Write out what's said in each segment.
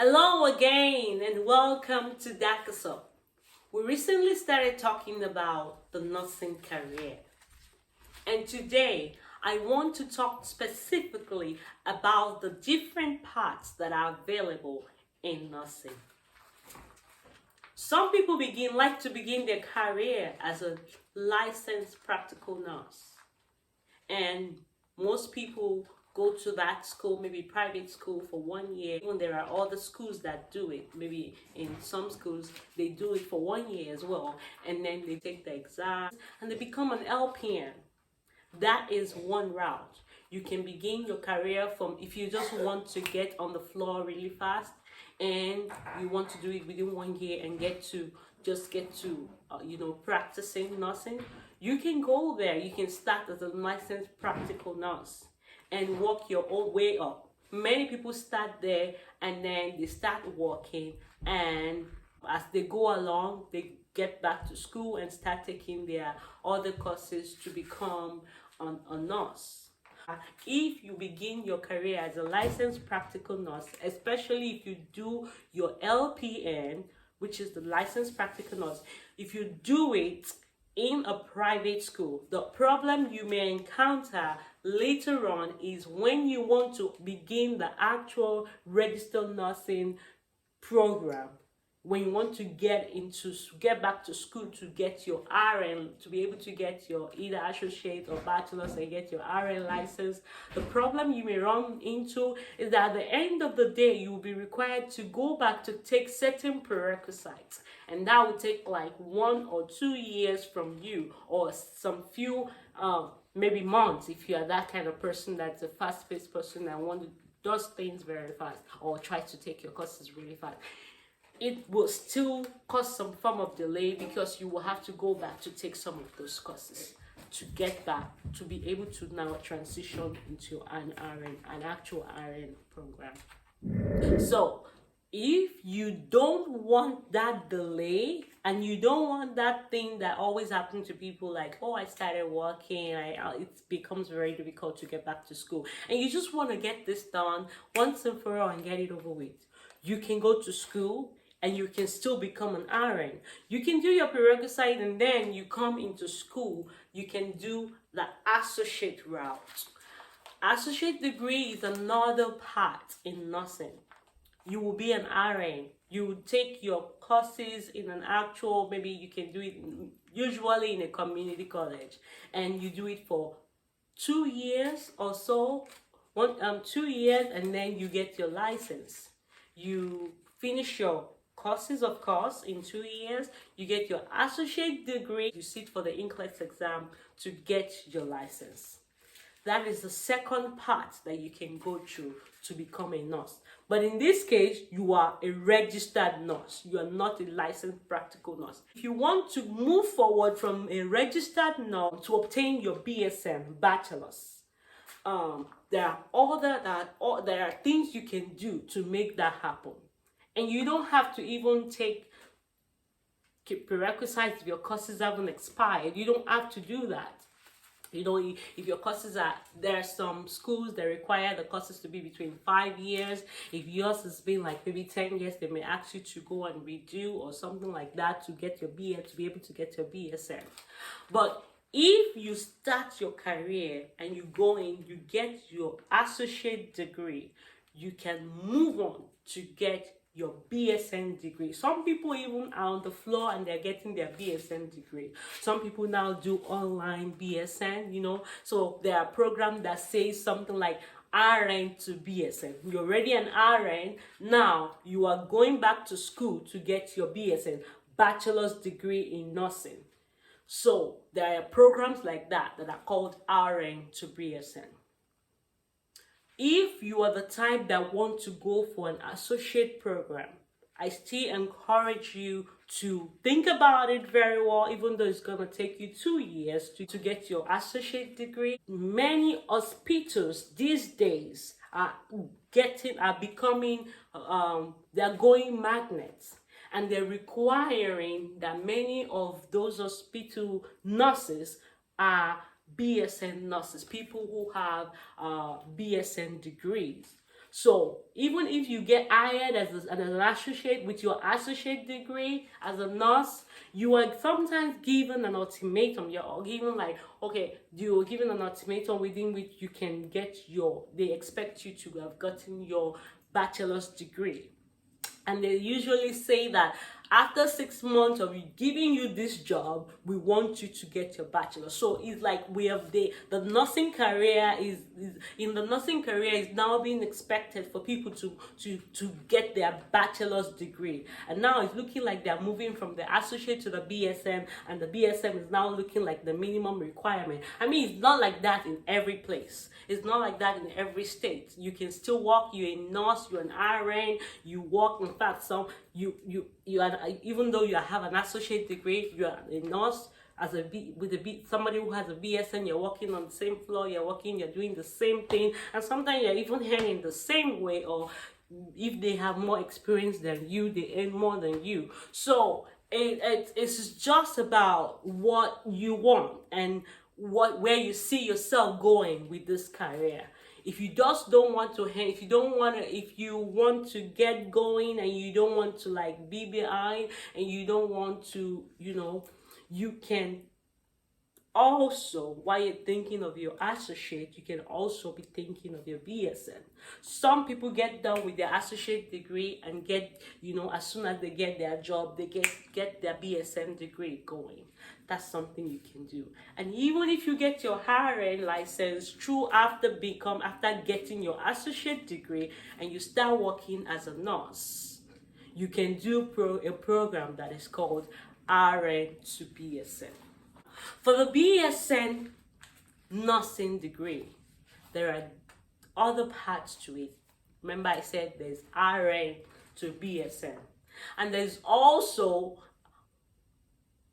Hello again and welcome to Dakaso. We recently started talking about the nursing career, and today I want to talk specifically about the different paths that are available in nursing. Some people like to begin their career as a licensed practical nurse, and most people go to that school, maybe private school, for 1 year. Even there are other schools that do it. Maybe in some schools they do it for 1 year as well, and then they take the exam and they become an LPN. That is one route. You can begin your career from, if you just want to get on the floor really fast and you want to do it within 1 year and get to practicing nursing, you can go there. You can start as a licensed practical nurse and work your own way up. Many people start there and then they start working, and as they go along, they get back to school and start taking their other courses to become a nurse. If you begin your career as a licensed practical nurse, especially if you do your LPN, which is the licensed practical nurse, if you do it in a private school, the problem you may encounter later on is when you want to begin the actual registered nursing program, when you want to get back to school to get your RN, to be able to get your either associate or bachelor's and get your RN license. The problem you may run into is that at the end of the day, you will be required to go back to take certain prerequisites, and that will take like 1 or 2 years from you, or some few maybe months if you are that kind of person that's a fast-paced person and does things very fast or tries to take your courses really fast. It will still cause some form of delay because you will have to go back to take some of those courses to get back to be able to now transition into an actual RN program. So if you don't want that delay and you don't want that thing that always happens to people, like, oh, I started working, it becomes very difficult to get back to school, and you just want to get this done once and for all and get it over with, you can go to school and you can still become an RN. You can do your prerequisite and then you come into school, you can do the associate route. Associate degree is another part in nursing. You will be an RN. You will take your courses in an actual, maybe you can do it usually in a community college, and you do it for 2 years or so, 2 years, and then you get your license. You finish your courses, of course, in 2 years. You get your associate degree. You sit for the NCLEX exam to get your license. That is the second part that you can go through to become a nurse. But in this case, you are a registered nurse. You are not a licensed practical nurse. If you want to move forward from a registered nurse to obtain your BSN, bachelor's, there are things you can do to make that happen. And you don't have to even take prerequisites if your courses haven't expired. You don't have to do that. You know, if your courses there are some schools that require the courses to be between 5 years. If yours has been like maybe 10 years, they may ask you to go and redo or something like that to get your BS, to be able to get your BSN. But if you start your career and you go in, you get your associate degree, you can move on to get your BSN degree. Some people even are on the floor and they're getting their BSN degree. Some people now do online BSN, so there are programs that say something like RN to BSN. You're already an RN, now you are going back to school to get your BSN, bachelor's degree in nursing. So there are programs like that are called RN to BSN. If you are the type that want to go for an associate program, I still encourage you to think about it very well, even though it's going to take you 2 years to get your associate degree. Many hospitals these days are becoming, they're going magnets, and they're requiring that many of those hospital nurses are BSN nurses, people who have BSN degrees. So even if you get hired as an associate with your associate degree as a nurse, you are sometimes given an ultimatum. You're given like, okay, you're given an ultimatum within which you can get they expect you to have gotten your bachelor's degree. And they usually say that after 6 months of giving you this job, we want you to get your bachelor. So it's like we have the nursing career is in the nursing career is now being expected for people to get their bachelor's degree. And now it's looking like they're moving from the associate to the BSN, and the BSN is now looking like the minimum requirement. I mean, it's not like that in every place. It's not like that in every state. You can still work. You're a nurse. You're an RN. You work. In fact, some you are, even though you have an associate degree, you are a nurse somebody who has a BSN. You're working on the same floor. You're doing the same thing, and sometimes you're even earning the same way, or if they have more experience than you, they earn more than you. So it's just about what you want and where you see yourself going with this career. If you just don't want to, if you want to get going and you don't want to like be behind, and you don't want to, you can also, while you're thinking of your associate, you can also be thinking of your BSN. Some people get done with their associate degree and get, as soon as they get their job, they get their BSN degree going. That's something you can do. And even if you get your RN license after getting your associate degree and you start working as a nurse, you can do a program that is called RN to BSN. For the BSN nursing degree, there are other parts to it. Remember I said there's RN to BSN. And there's also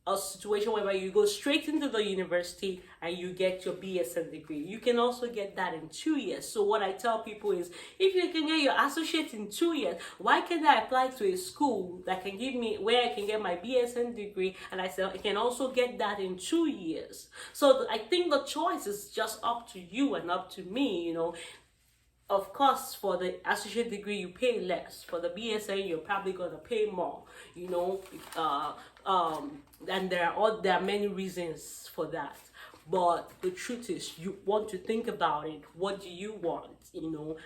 a situation whereby you go straight into the university and you get your BSN degree. You can also get that in 2 years. So what I tell people is, if you can get your associate in 2 years, why can't I apply to a school that can give me where I can get my BSN degree, and I can also get that in 2 years? So I think the choice is just up to you and up to me, Of course, for the associate degree, you pay less. For the BSN, you're probably going to pay more, and there are many reasons for that. But the truth is, you want to think about it. What do you want?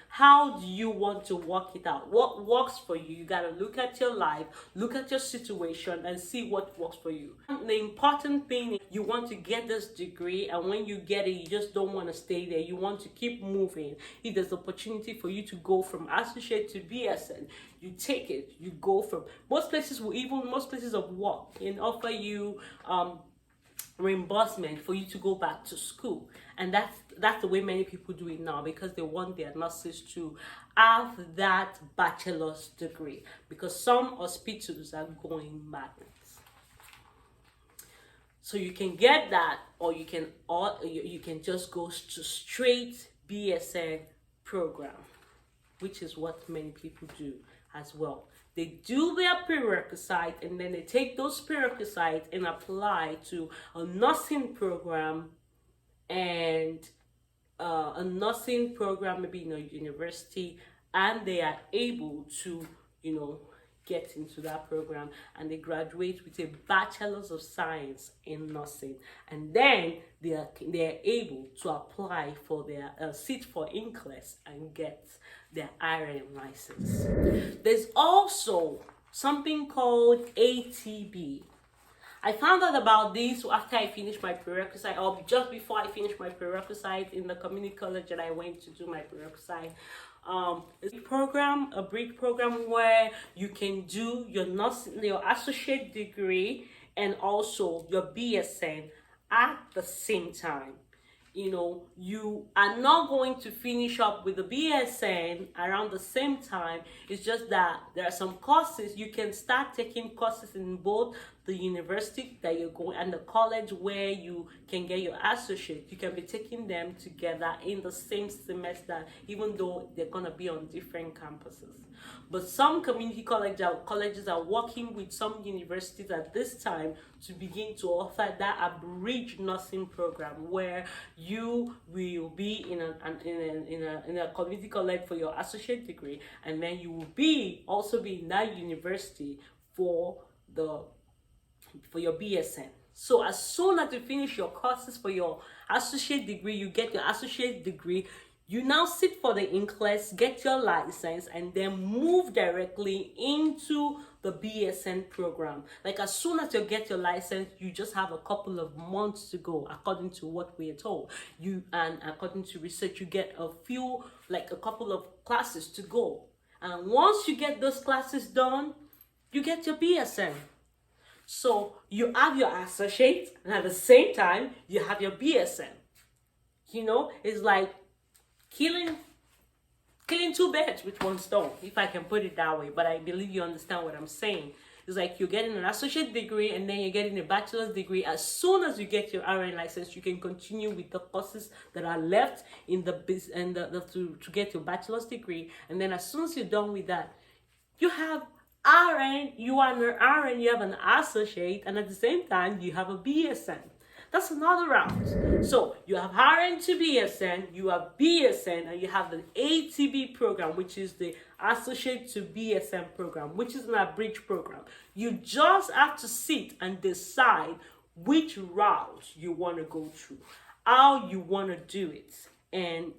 How do you want to work it out? What works for you? You got to look at your life, look at your situation, and see what works for you. The important thing is you want to get this degree, and when you get it, you just don't want to stay there. You want to keep moving. If there's opportunity for you to go from associate to BSN, you take it. You go from most places of work can offer you reimbursement for you to go back to school, and that's the way many people do it now, because they want their nurses to have that bachelor's degree, because some hospitals are going madness. So you can get that, or you can just go to straight BSN program, which is what many people do as well. They do their prerequisite, and then they take those prerequisites and apply to a nursing program, and maybe in a university, and they are able to, get into that program, and they graduate with a bachelor's of science in nursing, and then they are able to apply for their seat for NCLEX and get their RN license. There's also something called ATB. I found out about this after I finished my prerequisite, or just before I finished my prerequisite in the community college that I went to do my prerequisite. It's a brief program where you can do your associate degree and also your BSN at the same time. You are not going to finish up with the BSN around the same time. It's just that there are some courses. You can start taking courses in both the university that you're going and the college where you can get your associate. You can be taking them together in the same semester, even though they're going to be on different campuses. But some community colleges are working with some universities at this time to begin to offer that abridged nursing program where you will be in a community college for your associate degree, and then you will also be in that university for your BSN. So as soon as you finish your courses for your associate degree, you get your associate degree, you now sit for the NCLEX, get your license, and then move directly into the BSN program. Like as soon as you get your license, you just have a couple of months to go, according to what we are told. And according to research, you get a couple of classes to go. And once you get those classes done, you get your BSN. So you have your associate, and at the same time, you have your BSN. It's like killing two birds with one stone, if I can put it that way. But I believe you understand what I'm saying. It's like you're getting an associate degree, and then you're getting a bachelor's degree. As soon as you get your RN license, you can continue with the courses that are left in to get your bachelor's degree. And then as soon as you're done with that, you have RN, you are an RN, you have an associate, and at the same time, you have a BSN. That's another route. So you have RN to BSN, you have BSN, and you have the ATB program, which is the Associate to BSN program, which is an abridged program. You just have to sit and decide which route you want to go through, how you want to do it. And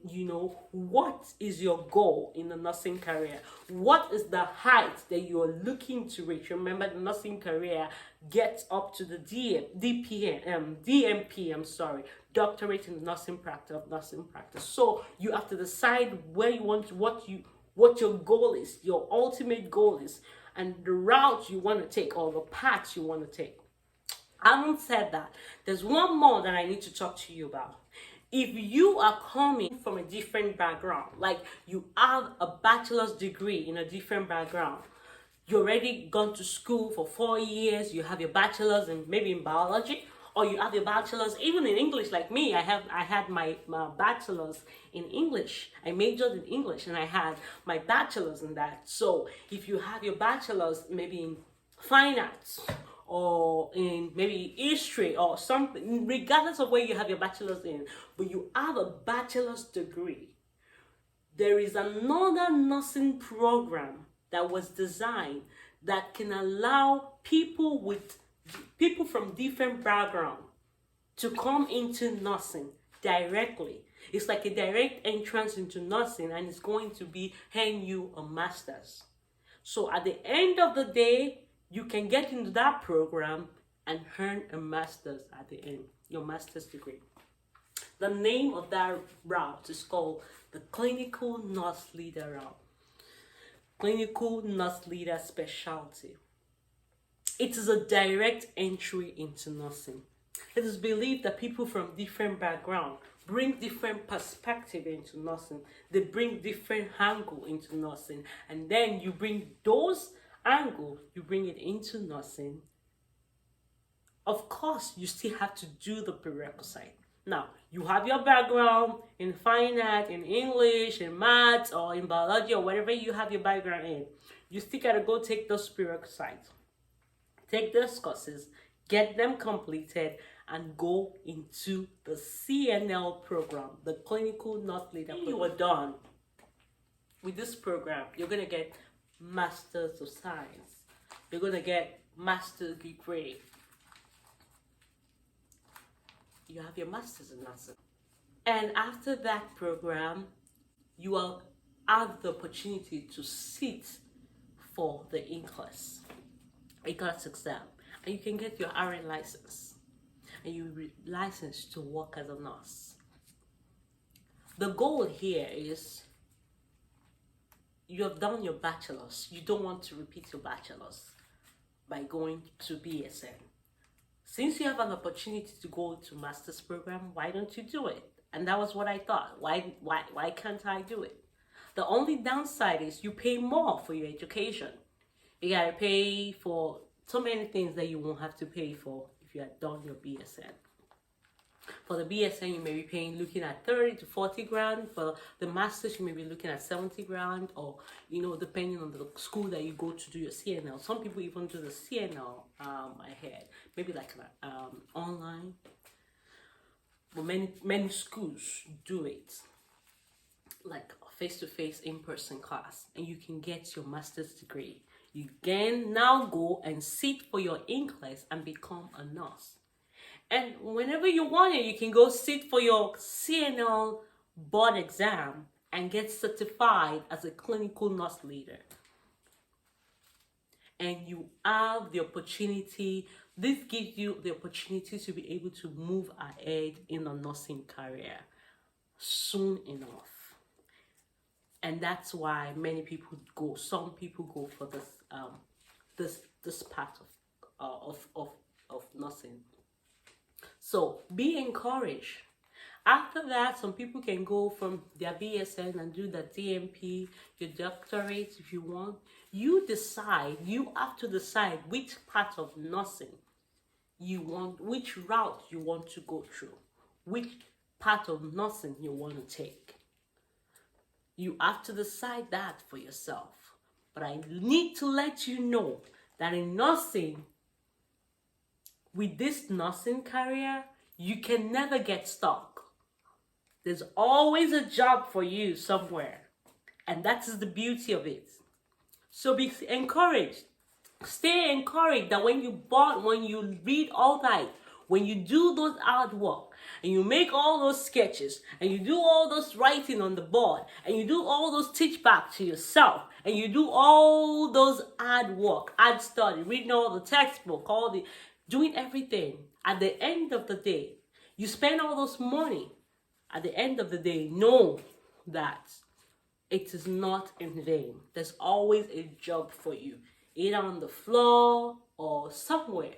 what is your goal in the nursing career? What is the height that you are looking to reach? Remember, the nursing career gets up to the DMP, doctorate in nursing practice. So you have to decide where you want, what your goal is, your ultimate goal is, and the route you want to take, or the path you want to take. Having said that, there's one more that I need to talk to you about. If you are coming from a different background, like you have a bachelor's degree in a different background, you already gone to school for 4 years, you have your bachelor's maybe in biology, or you have your bachelor's even in English, like me. I had my bachelor's in English. I majored in English, and I had my bachelor's in that. So if you have your bachelor's maybe in fine arts, or in maybe history or something, regardless of where you have your bachelor's in, but you have a bachelor's degree, there is another nursing program that was designed that can allow people from different backgrounds to come into nursing directly. It's like a direct entrance into nursing, and it's going to be earn you a master's. So at the end of the day, you can get into that program and earn a master's at the end, your master's degree. The name of that route is called the Clinical Nurse Leader route. Clinical Nurse Leader specialty. It is a direct entry into nursing. It is believed that people from different backgrounds bring different perspective into nursing. They bring different angle into nursing, and then you bring those angle, you bring it into nursing. Of course, you still have to do the prerequisite. Now, you have your background in fine art, in English, in maths, or in biology, or whatever you have your background in. You still gotta go take those prerequisites. Take those courses, get them completed, and go into the CNL program, the Clinical Nurse Leader program. You are done with this program. You're gonna get Masters of Science. You're gonna get master's degree. You have your master's in nursing. And after that program, you will have the opportunity to sit for the NCLEX exam, and you can get your RN license, and you'll be licensed to work as a nurse. The goal here is you have done your bachelor's. You don't want to repeat your bachelor's by going to BSN. Since you have an opportunity to go to master's program, why don't you do it? And that was what I thought. Why can't I do it? The only downside is you pay more for your education. You gotta pay for so many things that you won't have to pay for if you had done your BSN. For the BSN, you may be paying, looking at 30 to 40 grand. For the masters, you may be looking at 70 grand, or, depending on the school that you go to do your CNL. Some people even do the CNL ahead, maybe like online. But many schools do it like face-to-face in-person class, and you can get your master's degree. You can now go and sit for your NCLEX and become a nurse. And whenever you want it, you can go sit for your CNL board exam and get certified as a clinical nurse leader. And you have the opportunity, this gives you the opportunity to be able to move ahead in a nursing career soon enough. And that's why many people go, some people go for this part of nursing. So be encouraged. After that, some people can go from their BSN and do the DMP, your doctorate if you want. You have to decide which part of nursing you want, which route you want to go through, which part of nursing you want to take. You have to decide that for yourself. But I need to let you know that in nursing, with this nursing career, you can never get stuck. There's always a job for you somewhere. And that is the beauty of it. So be encouraged. Stay encouraged that when you read all night, when you do those hard work, and you make all those sketches, and you do all those writing on the board, and you do all those teach back to yourself, and you do all those hard work, hard study, reading all the textbook, doing everything, at the end of the day, you spend all those money. At the end of the day, know that it is not in vain. There's always a job for you, either on the floor or somewhere.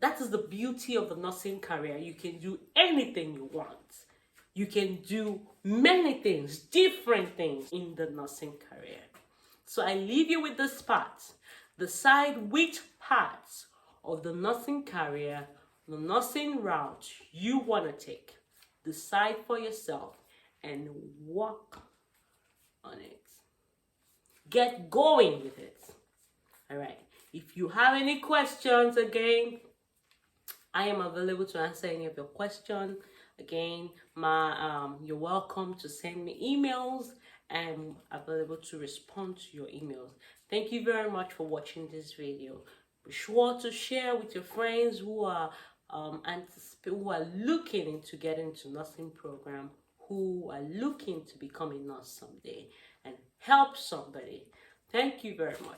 That is the beauty of the nursing career. You can do anything you want. You can do many things, different things in the nursing career. So I leave you with this part. Decide which parts of the nursing career, the nursing route you want to take. Decide for yourself and work on it. Get going with it. All right. If you have any questions, again, I am available to answer any of your questions. Again, you're welcome to send me emails, and I'm available to respond to your emails. Thank you very much for watching this video. Be sure to share with your friends who are looking into getting into nursing program, who are looking to become a nurse someday, and help somebody. Thank you very much.